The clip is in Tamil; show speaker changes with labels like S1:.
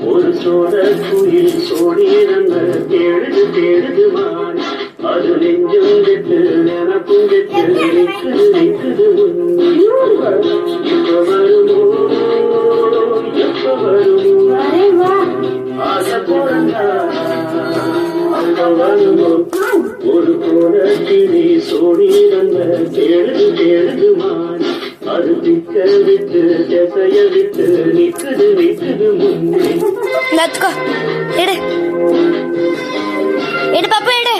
S1: ஒரு சோட குயில் சோடியதங்க தேடுது தேடுதுமான் அது நெஞ்சும் கெட்டு நினப்பும் கெட்டு நிற்குது நிற்குது எப்ப வருமோ எப்ப வருமோ ஆசை போறந்தா அங்க வருமோ ஒரு கோட கிளி சோடியதங்க தேடுது தேடுதுமான் அது திக்க விட்டு திசைய விட்டு நிக்குது நிக்குது முன்னே
S2: எடு எடு பாப்பா எடு